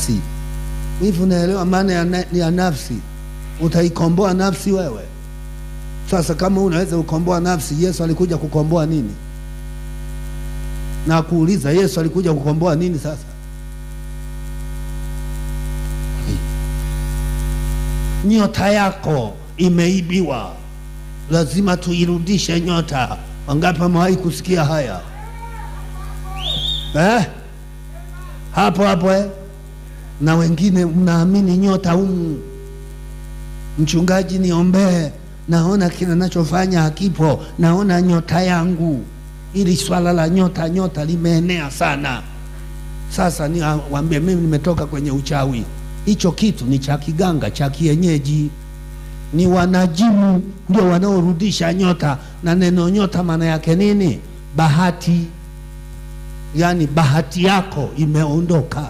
nafsi. Hivi unaelewa maana ya nafsi? Utaikomboa nafsi wewe? Sasa kama unaweza kukomboa nafsi, Yesu alikuja kukomboa nini? Na kuuliza, Yesu alikuja kukomboa nini sasa? Nyota yako imeibiwa, lazima tuirudishe nyota. Wangapi wamewahi kusikia haya? Hapo na wengine mnaamini nyota mchungaji niombee, naona kile ninachofanya hakipo, naona nyota yangu. Ili swala la nyota limeenea sana. Sasa niwaambie, mimi nimetoka kwenye uchawi. Hicho kitu ni cha kiganga, cha kienyeji. Ni wanajimu ndio wanaorudisha nyota. Na neno nyota maana yake nini? Bahati. Yani bahati yako imeondoka.